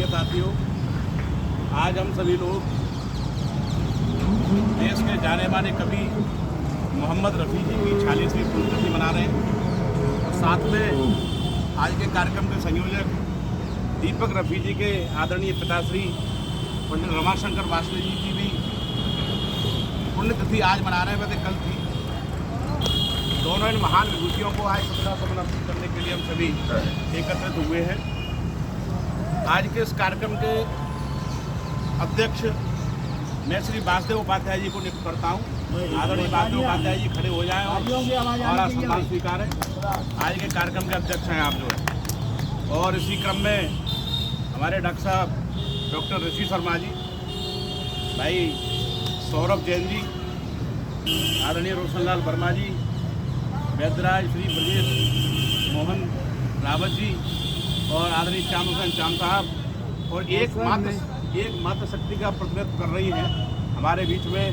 प्रिय साथियों, आज हम सभी लोग देश के जाने माने कवि मोहम्मद रफ़ी जी की 46वीं पुण्यतिथि मना रहे हैं और साथ में आज के कार्यक्रम के संयोजक दीपक रफ़ी जी के आदरणीय पिताश्री पंडित रमाशंकर वासले जी की भी पुण्यतिथि आज मना रहे हैं। वैसे कल थी। दोनों इन महान विभूतियों को आज श्रद्धासुमन अर्पित करने के लिए हम सभी एकत्रित हुए हैं। आज के इस कार्यक्रम के अध्यक्ष मैं श्री वासुदेव उपाध्याय जी को नियुक्त करता हूँ। आदरणीय वासुदेव उपाध्याय जी खड़े हो जाएं और सम्मान स्वीकार है। आज के कार्यक्रम के अध्यक्ष हैं आप जो है। और इसी क्रम में हमारे डॉक्टर साहब डॉक्टर ऋषि शर्मा जी, भाई सौरभ जैन जी, आदरणीय रोशनलाल वर्मा जी, वैद्यराज श्री ब्रजेश मोहन रावत जी और आदरणीय श्याम हुसैन चाम साहब और एक मात्र शक्ति का प्रतिनिधित्व कर रही हैं हमारे बीच में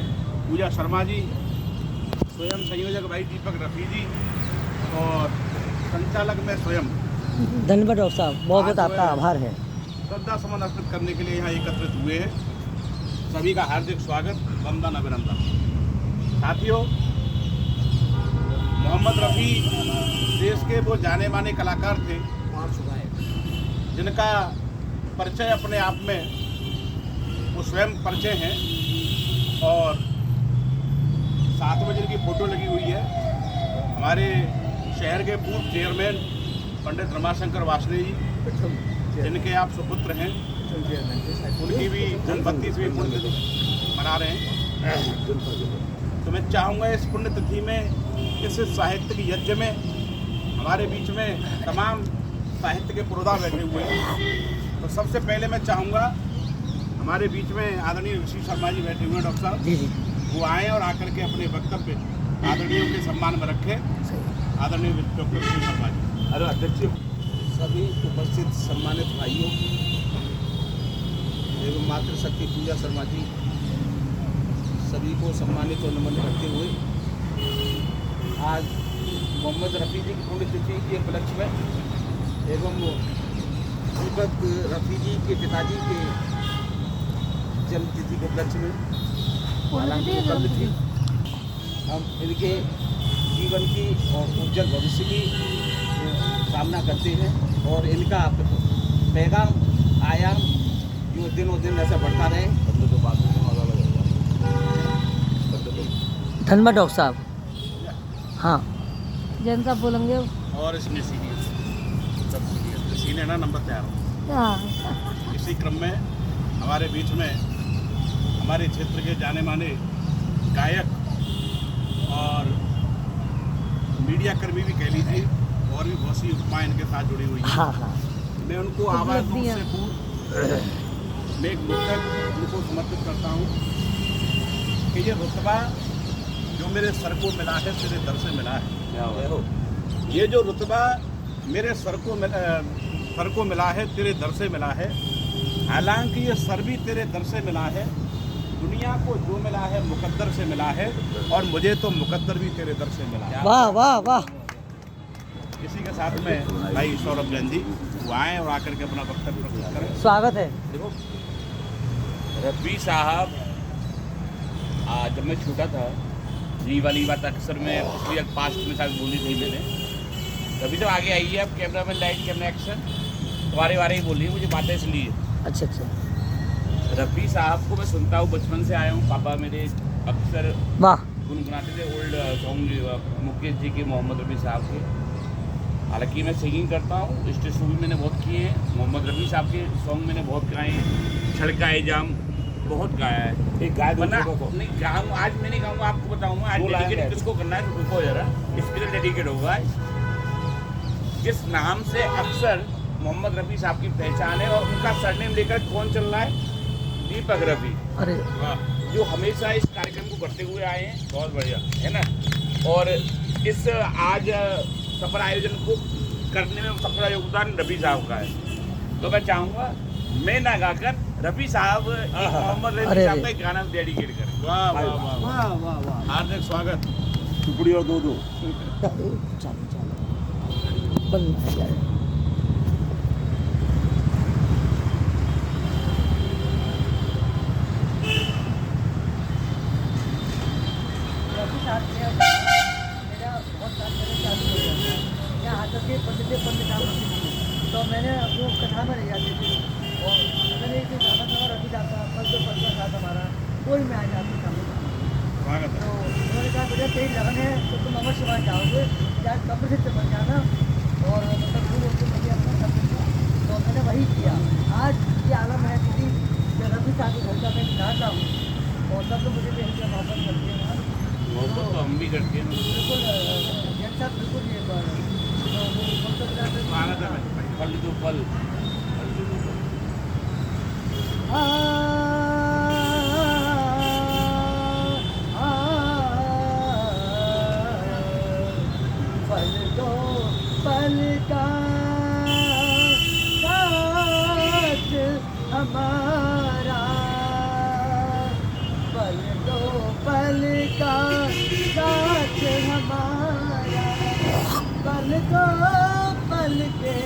पूजा शर्मा जी, स्वयं संयोजक भाई दीपक रफ़ी जी और संचालक में स्वयं। धन्यवाद डॉक्टर साहब, बहुत आपका आभार है। श्रद्धा सुमन अर्पित करने के लिए यहाँ एकत्रित हुए हैं। सभी का हार्दिक स्वागत, वंदन, अभिनंदन। साथियों, मोहम्मद रफ़ी देश के वो जाने माने कलाकार थे जिनका परिचय अपने आप में वो स्वयं परिचय हैं। और साथ में जिनकी फोटो लगी हुई है हमारे शहर के पूर्व चेयरमैन पंडित रमाशंकर वासले जी, जिनके आप सुपुत्र हैं, उनकी भी 32वीं पुण्यतिथि मना रहे हैं। तो मैं चाहूँगा इस पुण्यतिथि में, इस साहित्यिक यज्ञ में हमारे बीच में तमाम साहित्य के पुरोधा बैठे हुए हैं। तो सबसे पहले मैं चाहूँगा हमारे बीच में आदरणीय ऋषि शर्मा जी बैठे हुए हैं, डॉक्टर साहब, वो आएँ और आकर के अपने वक्तव्य आदरणीयों के सम्मान में रखें। आदरणीय डॉक्टर ऋषि शर्मा जी। अरे अध्यक्ष, सभी उपस्थित सम्मानित भाइयों एवं मातृशक्ति पूजा शर्मा जी, सभी को सम्मानित और नमन करते हुए आज मोहम्मद रफ़ी जी की पुण्यतिथि के उपलक्ष्य में एवं दीपक रफ़ी जी के पिताजी के जन्मतिथि के उपलक्ष्य में हालांकि कल थी, हम इनके जीवन की और उज्जवल भविष्य की कामना करते हैं और इनका पैगाम आयाम जो दिनों दिन ऐसा बढ़ता रहे। धन्यवाद डॉक्टर साहब। हाँ, जैन साहब बोलेंगे। और इसमें सीने ना नंबर तैयार हो। इसी क्रम में हमारे बीच में हमारे क्षेत्र के जाने माने गायक और मीडिया कर्मी भी कह लीजिए और भी बहुत सी उपमाएँ इनके साथ जुड़ी हुई हैं। हाँ हाँ, मैं उनको आवाज़ दूर से पूर्व मैं एक मुद्दक उनको समर्पित करता हूँ कि ये रुतबा जो मेरे सर को मिला है तेरे दर से मिला है। ये जो रुतबा मेरे सर को मिला है तेरे दर से मिला है। हालांकि ये सर भी तेरे दर से मिला है। दुनिया को जो मिला है मुकद्दर से मिला है और मुझे तो मुकद्दर भी तेरे दर से मिला है। वाह वाह वाह। इसी के साथ में भाई सौरभ जैन जी वो आएँ और आकर के अपना वक्तव्य प्रस्तुत करें। स्वागत है। देखो, रफ़ी साहब जब मैं छोटा था, ये वाली बात अक्सर मैं पिछली पास्ट में साथ बोली थी मैंने। रफ़ी साहब आगे आइए, आप camera man, light, camera, action, वारे ही बोलिए, मुझे बातें इसलिए। अच्छा अच्छा, रफ़ी साहब को मैं सुनता हूँ, बचपन से आया हूँ। पापा मेरे अक्सर वाह, गुनगुनाते थे ओल्ड सॉन्ग मुकेश जी के, मोहम्मद रफ़ी साहब के। हालांकि मैं सिंगिंग करता हूँ, स्टेज शो भी मैंने बहुत किए हैं। मोहम्मद रफ़ी साहब के सॉन्ग मैंने बहुत गाए हैं। छड़काए जाम बहुत गाया है। एक गाय वरना नहीं गाऊँ, आज मैं नहीं गाऊँगा, आपको बताऊँगा। आज डेडिकेट किसको करना है, तो रुको जरा, इसके डेडिकेट होगा। जिस नाम से अक्सर मोहम्मद रफ़ी साहब की पहचान है और उनका सरनेम लेकर कौन चल रहा है, दीपक रफ़ी। अरे जो हमेशा इस कार्यक्रम को करते हुए आए हैं, बहुत बढ़िया है ना। और इस आज सफल आयोजन को करने में सबका योगदान रफ़ी साहब का है। तो मैं चाहूँगा मैं ना गाकर रफ़ी साहब मोहम्मद रफ़ी साहब का एक गाना डेडिकेट करें। वाह वाह वाह वाह वाह वाह। हार्दिक स्वागत। टुकड़ी और दो चलो चलो बंद है यार। यहाँ पर रह जाते थे और अगर एक दिन खाना खाना रखी जाता फल तो फल का साथ हमारा कोई में आ जाते खाने स्वागत तो है। उन्होंने कहा बेटा तेज लगन है तो तुम अमर शिवाय जाओगे या कब्र से चमक जाना और मतलब दूर होकर मुझे अपना सब कुछ तो मैंने वही किया। आज ये आलम है कि रफी साहब के घर का मैं निकालता हूँ और सब लोग मुझे भेज कर वापस करते हैं वहाँ मोहब्बत तो हम भी करते हैं। बिल्कुल जैन साहब बिल्कुल ये स्वागत है भाई। फल तो फल पल दो पल का साथ हमारा पल दो पल का साथ हमारा पल दो पल के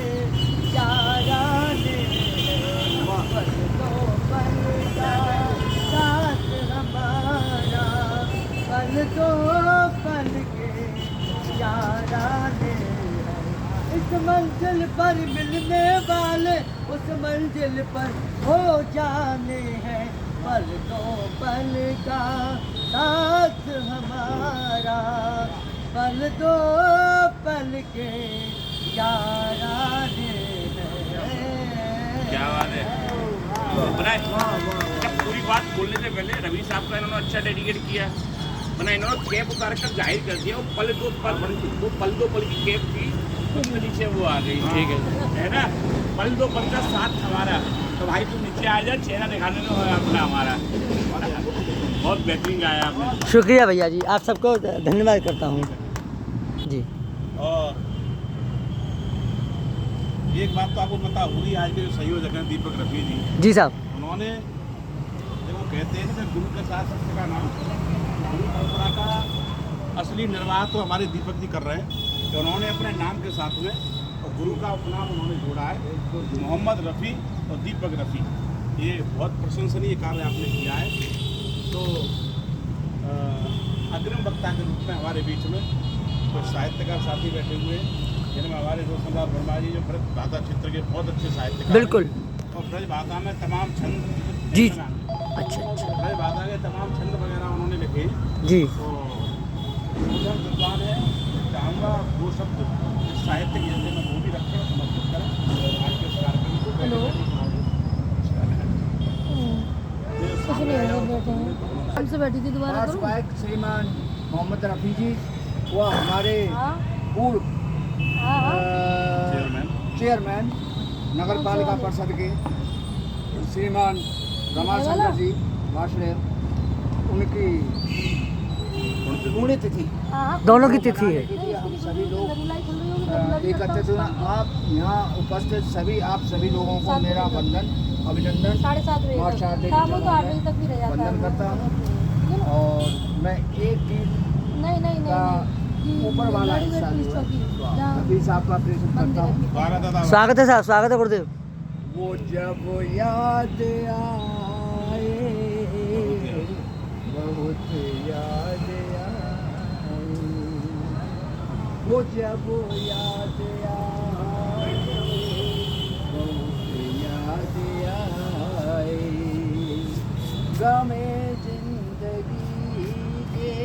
याराने पल दो पल का साथ हमारा पल दो पल के याराने इस मंजिल पर मिलने वाले उस मंजिल पर हो जाने हैं पल दो पल का साथ हमारा पल दो पल के याराने हैं। क्या बात है। बनाए जब पूरी बात बोलने से पहले रवि साहब का इन्होंने अच्छा डेडिकेट किया। मैंने इन्होंने कैप उतार कर जाहिर कर दिया। वो पल दो पल की कैप थी उसके नीचे वो आ गई। ठीक है ना। पल दो पल का साथ हमारा। तो भाई तू नीचे आ जा चेहरा दिखाने में अपना हमारा बहुत बेहतरीन गाया आपने। शुक्रिया भैया जी आप सबको धन्यवाद करता हूँ जी। और एक बात तो आपको पता होगी आज के जो संयोजक हैं दीपक रफी जी साहब उन्होंने जब वो कहते हैं कि गुरु के साथ सत्य का नाम गुरु परंपरा का असली निर्वाह तो हमारे दीपक जी कर रहे हैं कि उन्होंने अपने नाम के साथ में और गुरु का उपनाम उन्होंने जोड़ा है मोहम्मद रफ़ी और दीपक रफ़ी। ये बहुत प्रशंसनीय कार्य आपने किया है। तो अग्रिम वक्ता के रूप में हमारे बीच में कुछ साहित्यकार साथी बैठे हुए हैं जिनमें हमारे रोशनलाल वर्मा जी जो ब्रज भाषा क्षेत्र के बहुत अच्छे साहित्यकार बिल्कुल और ब्रज भाषा में तमाम छंद जी अच्छा अच्छा ब्रज भाषा के तमाम छंद वगैरह उन्होंने लिखे जी तो उधर विद्वान है चाहूँगा दो शब्द इस साहित्य के जैसे में वो भी रखें और समर्पित करें आज के इस कार्यक्रम को। हेलो। कुछ नहीं हो बैठे हैं हमसे बैठी थी दोबारा करूँ। गायक श्रीमान मोहम्मद रफ़ी जी वो हमारे हाँ पूर्व हाँ हाँ चेयरमैन नगर पालिका परिषद के श्रीमान रमाशंकर जी वासले उनकी पुण्यतिथि हाँ दोनों की तिथि है हम सभी लोग एकत्रित हुए। आप यहाँ उपस्थित सभी आप सभी लोगों को मेरा वंदन अभिनंदन 7:30 बजे और तक। शादी शाम को तो 8 बजे तक भी रह जाता वंदन है। करता हूँ और मैं एक गीत नहीं नहीं का नहीं ऊपर वाला नहीं, हिस्सा नहीं, जो है जहाँ रफ़ी साहब का प्रेषित करता हूँ। स्वागत है दादा। स्वागत है साहब स्वागत है गुरुदेव। वो जब याद आए बहुत याद आए वो जब याद आए बहुत याद आए गमे जिंदगी के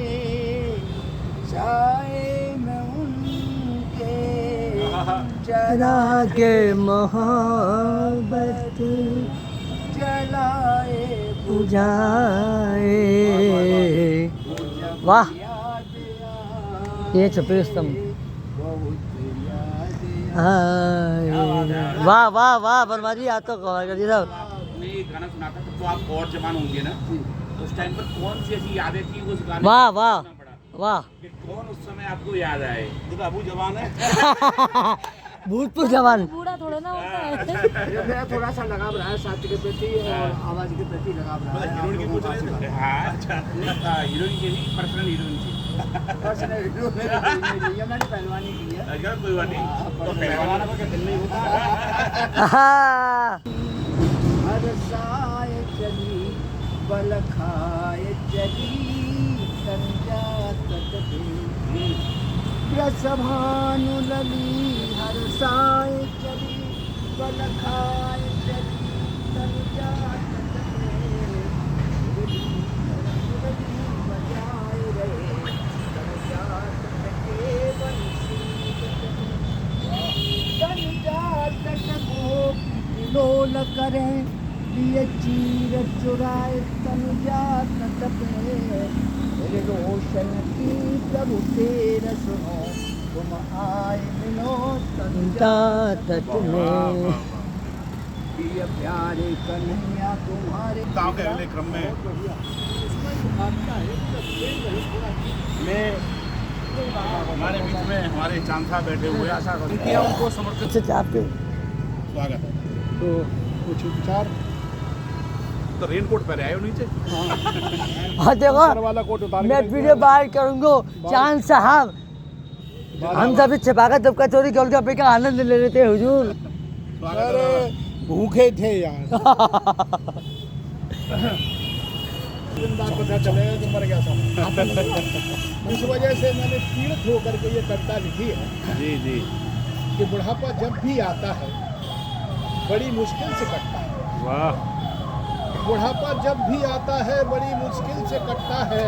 साए में उनके चला के मोहब्बत जलाए बुझाए वाह ये छपे स्तंभ आए। वाह वाह वाह वर्मा जी आप तो कमाल कर दिया साहब। आपने ये गाना सुना था तो आप और जवान होंगे ना तो उस टाइम पर कौन सी ऐसी यादें थी उस गाने वाह को वाह सुनना पड़ा वाह कि कौन उस समय आपको याद आए। देखो अबू जवान है भूतपूर्व जवान बूढ़ा थोड़ा ना होता है। ये मेरा थोड़ा सा लगाव रहा है साहित्य के प्रति और आवाज के प्रति लगाव रहा है। हीरोइन की पूछ रहे थे हाँ अच्छा हीरोइन की भी पर्सनल हीरोइन थी। पर्सनल हीरो मेरी नहीं है, मैंने पहलवानी की है। अगर कोई बात नहीं तो पहलवान का दिल नहीं होता आहा। हर साय चली बल खाए चली संजा तट रसभानु लली हर साय चली बल खाए तन जात बजाए रहे तन जात लोल करें लिए चीर चुराए तनु जात तपे मेरे रोशन की प्रभु तेरा सुनो तुम आए मिलो तनु जात तुम्हें प्रिय प्यारे कन्हैया तुम्हारे गांव के अगले क्रम में हमारे बीच में हमारे चांद साहब बैठे हुए हैं उनकी उनको समर्पित आपके स्वागत है। तो कुछ विचार तो रेनकोट पहने आए हो नीचे। हाँ देखो वाला कोट उतार मैं वीडियो बाहर करूँगा चांद साहब हम सभी छिपाकर दुबका चोरी गोलगप्पे का आनंद ले लेते हैं हुजूर। अरे भूखे थे यार जिंदार पता चलेगा कि मर गया सब इस वजह से मैंने पीड़ित होकर के ये कविता लिखी है जी जी कि बुढ़ापा जब भी आता है बड़ी मुश्किल से कटता है। वाह बुढ़ापा जब भी आता है बड़ी मुश्किल से कटता है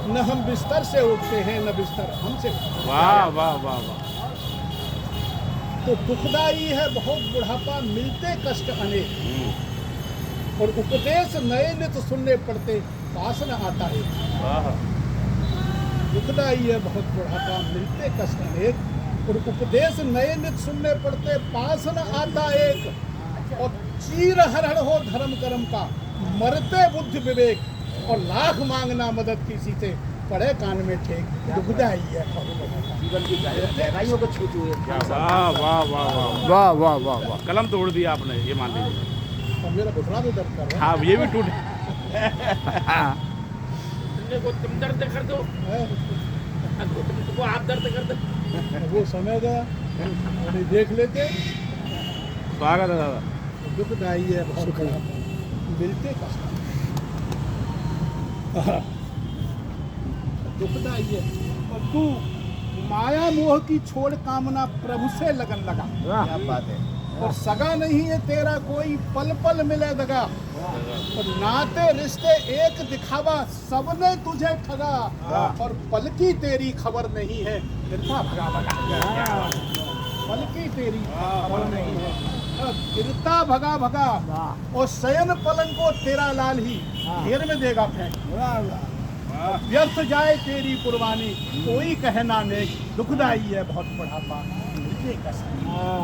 न हम बिस्तर से उठते हैं न बिस्तर हमसे उठता है। वाह वाह वाह वाह तो दुखदाई है बहुत बुढ़ापा मिलते कष्ट अनेक और उपदेश नए नित सुनने पड़ते पास न आता है। वाह दुखदाई है बहुत बुढ़ापा मिलते कष्ट अनेक और उपदेश नए नित सुनने पड़ते पास न आता एक और चीर हरण हो धर्म कर्म का मरते बुद्धि विवेक और लाख मांगना मदद किसी से पड़े कान में ठेक दुखदाई है जीवन की गहराइयों को छू छू वाह वाह वाह वाह वाह वाह वाह वाह कलम तोड़ दिया आपने ये मान लीजिए। और मेरा घुटना भी दर्द कर रहा हाँ ये भी टूट तुम दर्द कर दो, है तुमको आप दर्द कर दो। वो समय गया और देख लेते स्वागत है दादा। दुखदाई है बहुत बुढ़ापा मिलते कष्ट दुखदाई है और तू माया मोह की छोड़ कामना प्रभु से लगन लगा। क्या बात है। और सगा नहीं है तेरा कोई पल पल मिले दगा और नाते रिश्ते एक दिखावा सबने तुझे ठगा और पल की तेरी खबर नहीं है गिरता भगा भगा पल की तेरी खबर नहीं है गिरता भगा भगा और शयन पलंग को तेरा लाल ही घेर में देगा फेंक व्यर्थ जाए तेरी कुर्बानी कोई कहना नेक दुखदाई है बहुत बुढ़ापा मिलते कष्ट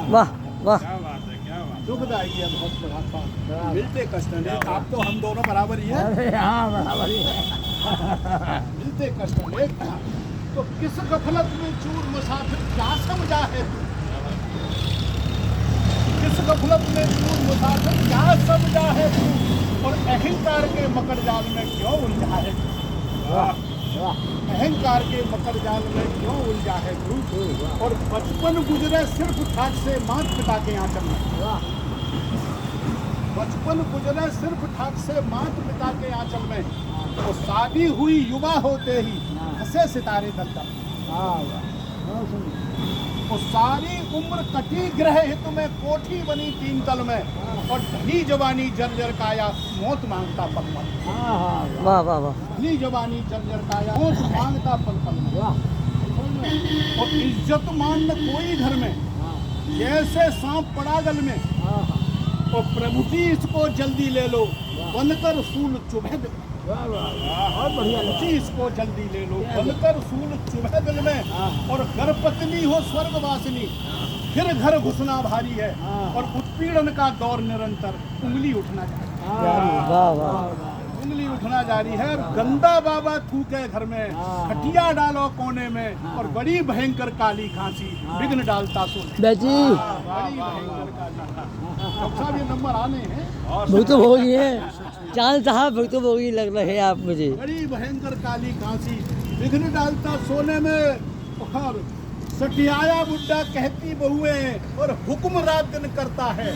वाह वाह क्या बात है क्या बात दुखदाई है बहुत बुढ़ापा मिलते कष्ट नेक। आप तो हम दोनों बराबर ही है मिलते कष्ट नेक। तो किस गफलत में चूर मुसाफिर क्या समझा है तू किस गफलत में चूर मुसाफिर क्या समझा है तू और अहंकार के मकर जाल में क्यों उलझा है तू अहंकार के मकर जाल में क्यों उलझा है तू और बचपन गुजरे सिर्फ ठाक से मात पिता के आंचल में बचपन गुजरे सिर्फ ठाक से मात पिता के आंचल में तो शादी हुई युवा होते ही हंसे सितारे दलदल तो सारी उम्र कटी ग्रह हित में कोठी बनी तीन तल में और धनी जवानी जर्जर काया मौत मांगता पल पल वाह वाह वाह धनी जवानी जर्जर काया मौत मांगता पल पल में और इज्जत मान न कोई घर में जैसे सांप पड़ा गल में और प्रभुति इसको जल्दी ले लो बनकर सूल चुभे दिल बहुत बढ़िया इसको जल्दी ले लो बनकर सूल चुभे दिल में और गर्भपत्नी हो स्वर्गवासिनी फिर घर घुसना भारी है और उत्पीड़न का दौर निरंतर उंगली उठना जारी वाह वाह उंगली उठना जारी है और गंदा बाबा थूके घर में खटिया डालो कोने में और बड़ी भयंकर काली खांसी विघ्न डालता सुन बेटी बड़ी भयंकर काली डॉक्टर साहब ये नंबर आने हैं भुक्तभोगी है चांद साहब भुक्तभोगी लग रहे हैं आप मुझे। बड़ी भयंकर काली खांसी विघ्न डालता सोने में और सटियाया बुड्ढा कहती बहुए और हुक्म रात दिन करता है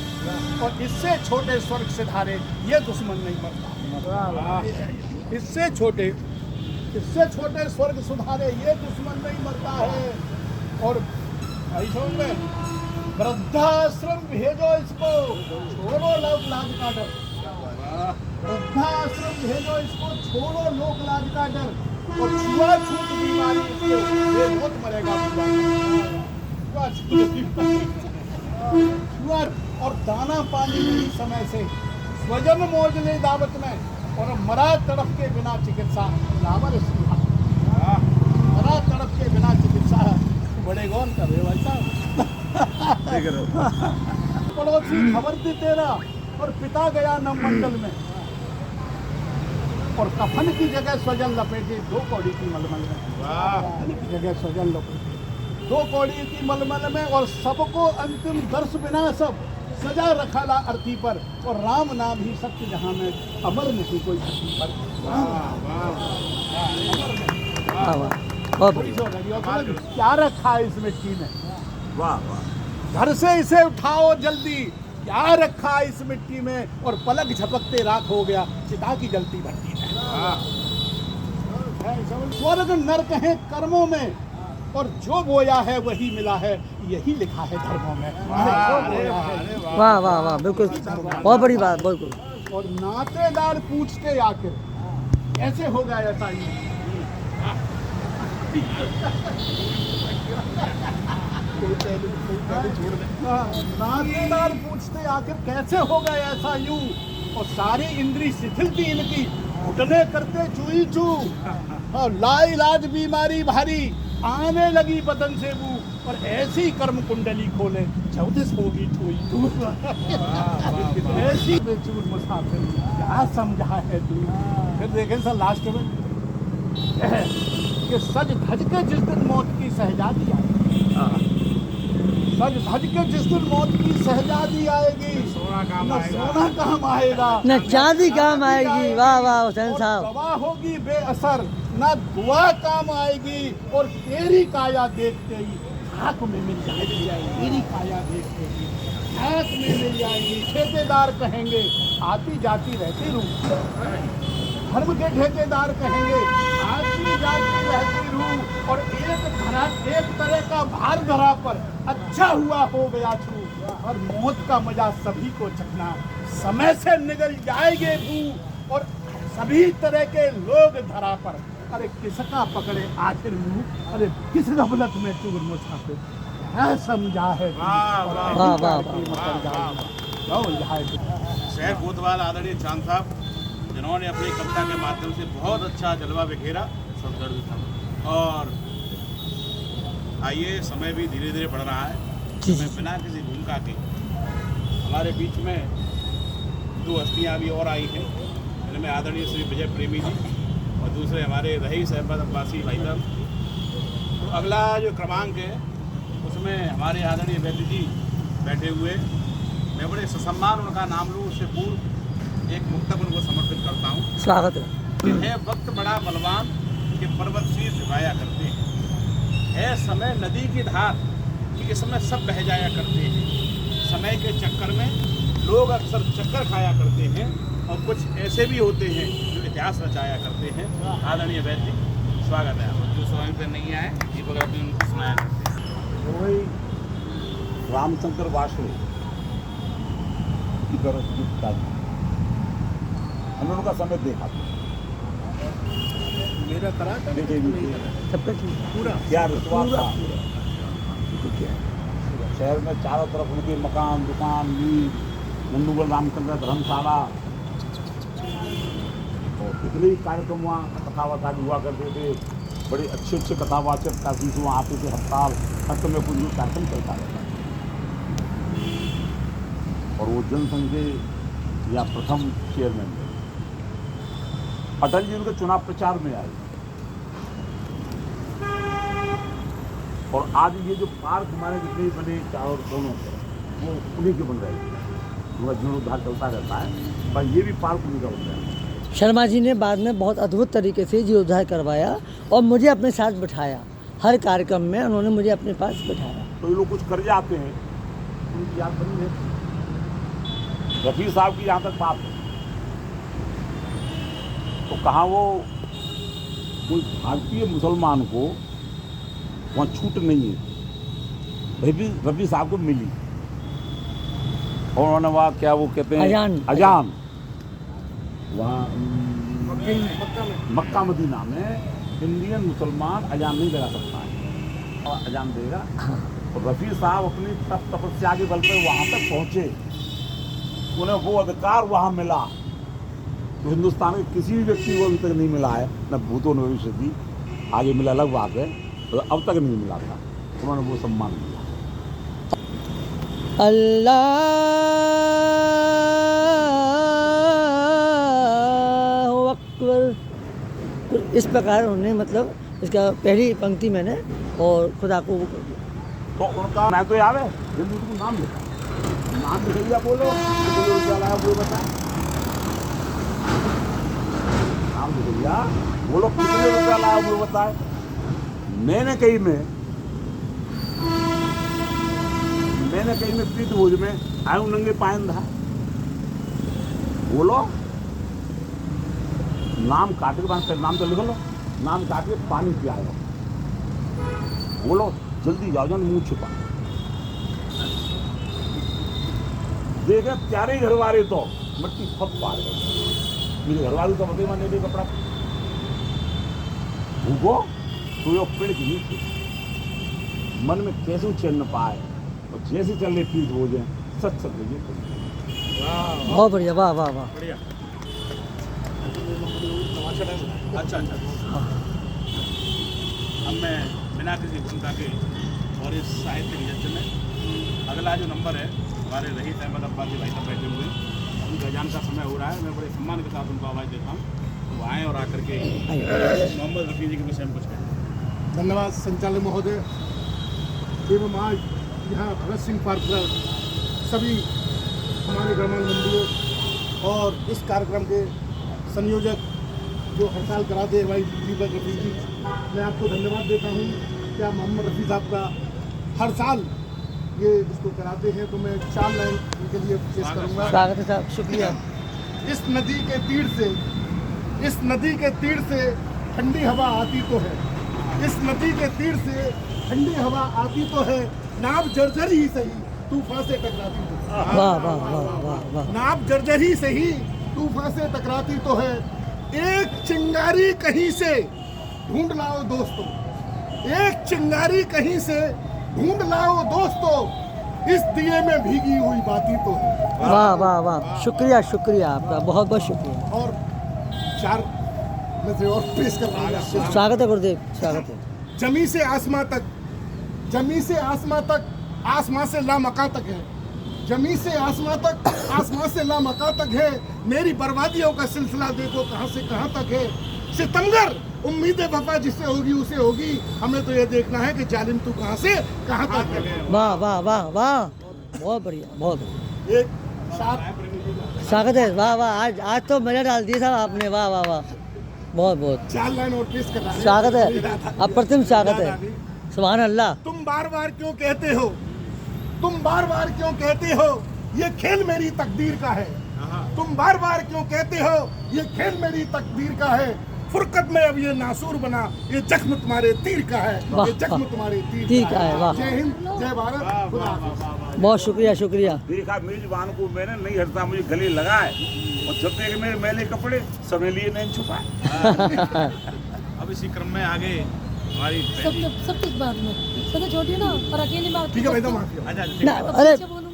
और इससे छोटे स्वर्ग से धारे ये दुश्मन नहीं मरता इससे छोटे स्वर्ग सुधारे ये दुश्मन नहीं मरता है और भाई समझ में वृद्धाश्रम भेजो इसको, छोड़ो लोक लाज का डर। वृद्धाश्रम भेजो इसको, छोड़ो लोक लाज का डर। और छुआछूत बीमारी इसको, ये बहुत मरेगा छुआ और दाना पानी नहीं समय से, स्वजन मौज ले दावत में, और मरा तड़प के बिना चिकित्सा लावर मरा तड़प के बिना चिकित्सा। बड़े गौन कर रहे हो भाई साहब। पड़ोसी खबर दी तेरा, और पिता गया न मंडल में, और कफन की जगह स्वजन लपेटे 2 कौड़ी की मलमल में। कफन की जगह स्वजन लपेटे 2 कौड़ी की मलमल में, और सबको अंतिम दर्श बिना सब सजा रखा ला अर्थी पर, और राम नाम ही सत्य जहां में, अमर नहीं कोई धरती पर। क्या रखा है इस मिट्टी में? वाह वाह। घर से इसे उठाओ जल्दी, क्या रखा है इस मिट्टी में? और पलक झपकते राख हो गया चिता की जलती भट्टी में। स्वर्ग नरक है कर्मों में, और जो बोया है वही मिला है, यही लिखा है धर्मों में। वाह वाह वाह, बिल्कुल बहुत बड़ी बात, बिल्कुल। और नातेदार पूछते आखिर कैसे हो गया ऐसा ही? नातेदार पूछते आखिर कैसे हो गया ऐसा यूं, और सारी इंद्री शिथिल थी इनकी, घुटने करते चूई चू, और लाइलाज बीमारी भारी, आने लगी बदन से बू, और ऐसी कर्म कुंडली खोले 14 होगी ठोई तू। ऐसी बेचूर मुसाफिर क्या समझा है तू? फिर देखें सर लास्ट में कि सज धज के जिस दिन मौत की सहजादी आएगी, सज धज के जिस दिन मौत की सहजादी आएगी, सोना काम आएगा न चांदी काम आएगी। वाह वाह हुसैन साहब। दवा होगी बेअसर, ना दुआ काम आएगी, और तेरी काया देखते ही खाक में मिल जाएगी। तेरी काया देखते ही खाक में मिल जाएगी। ठेकेदार कहेंगे आती जाती रहती रूह, धर्म के ठेकेदार कहेंगे आती जाती रहती रूह, और एक तरह का भार धरा पर अच्छा हुआ हो गया छू, और मौत का मजा सभी को चखना, समय से निकल जाएंगे भू, और सभी तरह के लोग धरा पर। अरे किसका पकड़े आखिर मुंह, अरे किस गफलत में चूर मुसाफिर है समझा है। शहर कोतवाल आदरणीय चांद साहब, जिन्होंने अपनी कविता के माध्यम से बहुत अच्छा जलवा बिखेरा सौंदर्य था। और आइए समय भी धीरे धीरे बढ़ रहा है, मैं बिना किसी भूमिका के हमारे बीच में 2 हस्तियाँ भी और आई हैं, इनमें आदरणीय श्री विजय प्रेमी जी और दूसरे हमारे रईस अहमद अब्बासी भाई साहब। तो अगला जो क्रमांक है उसमें हमारे आदरणीय वैद्य जी बैठे हुए, मैं बड़े ससम्मान उनका नाम लूँ उससे पूर्व एक मुक्तक उनको समर्पित करता हूँ। स्वागत है वक्त बड़ा बलवान कि पर्वत शीश झुकाया करते हैं, है समय नदी की धार कि इसमें सब बह जाया करते हैं, समय के चक्कर में लोग अक्सर चक्कर खाया करते हैं, और कुछ ऐसे भी होते हैं जो इतिहास रचाया करते हैं। आदरणीय वैद्य स्वागत है। जो स्वयं से नहीं आए दीपक रवि उनको सुनाया करते हैं। वही रामचंद्र वासु की तरफ हमने उनका समय देखा था। मेरा करा था सबका पूरा क्या रुतबा था शहर में, चारों तरफ उनके मकान दुकान मील नंदूगढ़ रामचंद्र धर्मशाला, और कितने ही कार्यक्रम वहाँ कथावाचक हुआ करते थे। बड़े अच्छे अच्छे कथावाचक काफी वहाँ आते थे, हड़ताल हर समय कोई कार्यक्रम चलता रहता। और वो जनसंघ के या प्रथम चेयरमैन थे। अटल जी उनके चुनाव प्रचार में आए, और आज ये जो पार्क हमारे जितने बने चारों दोनों वो उन्हीं के बन रहे हैं। उनका जीर्णोद्धार चलता रहता है, पर ये भी पार्क उन्हीं का बन रहा है। शर्मा जी ने बाद में बहुत अद्भुत तरीके से जीर्णोद्धार करवाया और मुझे अपने साथ बिठाया। हर कार्यक्रम में उन्होंने मुझे अपने पास बिठाया। तो ये लोग कुछ कर जाते हैं, उनकी याद बनी है। रफ़ी साहब की यहाँ तक बात है तो कहाँ वो कोई भारतीय मुसलमान को वहाँ छूट नहीं है, रफ़ी साहब को मिली। और उन्होंने वहाँ क्या वो कहते हैं अजान वहाँ मक्का मदीना में इंडियन मुसलमान अजान नहीं लगा सकता है, और अजान देगा। तो रफ़ी साहब अपनी तपस्या के बल पर वहाँ तक पहुँचे, उन्हें वो अधिकार वहाँ मिला तो हिंदुस्तान के किसी भी व्यक्ति को अभी तक नहीं मिला है, न भूतों न भविष्य की। आगे मिला अलग बात है, तो अब तक नहीं मिला था, उन्होंने वो सम्मान दिया। अल्लाहु अकबर। तो इस प्रकार उन्होंने मतलब इसका पहली पंक्ति मैंने और खुदा को वो कर दिया। तो उनका मैं तो याद है जल्दी उसको नाम लिखा, नाम लिखा बोलो क्या लाया वो बताए, नाम लिखा बोलो कितने रुपया लाया वो बताए। मैंने कहीं में प्रीत भोज में आयु नंगे पायन था, बोलो नाम काट के बाद नाम तो लिख लो, नाम काट के पानी पियाओ, बोलो जल्दी जाओ जाओ मुंह छुपा। देखे प्यारे घर वाले तो मट्टी फट पा रहे, मेरे घर वाले तो बदे माने दे कपड़ा भूगो तो यो पेड़ के नीचे मन में कैसे चल न पाए, और जैसे चल रहे पीठ हो जाए सच सच लीजिए। बहुत बढ़िया, वाह वाह वाह। बढ़िया। अच्छा अच्छा। अब मैं बिना किसी भूमिका के और इस साहित्य यज्ञ में अगला जो नंबर है हमारे रहीस अहमद अब्बासी भाई साहब बैठे हुए, उनका अजान का समय हो रहा है। मैं बड़े सम्मान के साथ उनको आवाज़ देता हूँ, वो आएँ और आकर के मोहम्मद रफ़ी जी के विषय में कुछ कहें। धन्यवाद संचालक महोदय एवं आज यहाँ भगत सिंह पार्क पर सभी हमारे गणमान्य बंधुओं और इस कार्यक्रम के संयोजक जो हर साल कराते हैं भाई दीपक रफ़ी जी, मैं आपको धन्यवाद देता हूँ। क्या मोहम्मद रफ़ी साहब का हर साल ये इसको कराते हैं, तो मैं 4 लाइन इनके लिए पेश करूँगा। स्वागत है साहब, शुक्रिया। इस नदी के तीर से ठंडी हवा आती तो है, इस नदी के तीर से ठंडी हवा आती तो है, नाव जर्जर ही सही तूफान से टकराती तो है। वाह वाह वाह वाह वाह। नाव जर्जर ही सही तूफान से टकराती तो है, एक चिंगारी कहीं से ढूंढ लाओ दोस्तों, एक चिंगारी कहीं से ढूंढ लाओ दोस्तों, इस दिए में भीगी हुई बाती तो है। वाह वाह वाह, शुक्रिया शुक्रिया आपका, बहुत बहुत शुक्रिया। और 4 में से और पेश कर रहा हूँ। स्वागत है गुरुदेव, स्वागत है। जमी से आसमां तक, जमी से आसमां तक, आसमां से लामका तक है, जमी से आसमां तक, आसमां से लामका तक है, मेरी बर्बादियों का सिलसिला देखो कहां से कहां तक है। सितमगर उम्मीद वफा जिससे होगी उसे होगी, हमें तो ये देखना है कि जालिम तू कहां से कहां तक है। वाह वाह वाह वाह, बहुत बढ़िया बहुत बढ़िया। एक साथ स्वागत है, वाह वाह। आज तो मजा डाल दिया साहब आपने, वाह वाह वाह, बहुत बहुत 4 लाइन और पेश कर रहा है। स्वागत है, अप्रतिम स्वागत है। सुभान अल्लाह। तुम बार बार क्यों कहते हो, तुम बार बार क्यों कहते हो, ये खेल मेरी तकदीर का है, तुम बार बार क्यों कहते हो, ये खेल मेरी तकदीर का है, फुरकत में अब ये नासूर बना, ये जख्म तुम्हारे तीर का है, ये जख्म तुम्हारे तीर का है। वाह। जय हिंद, जय भारत, खुदा हाफिज। बहुत शुक्रिया शुक्रिया। देखा मेजबान को मैंने नहीं हटता, मुझे गले लगाए, और जब तक मेरे मैले कपड़े समय लिए नहीं छुपाए। अब इसी क्रम में आगे हमारी सब सब कुछ बाद में, सब छोटी ना और अकेली बात। ठीक है भाई, तो माफी। अच्छा ना, अरे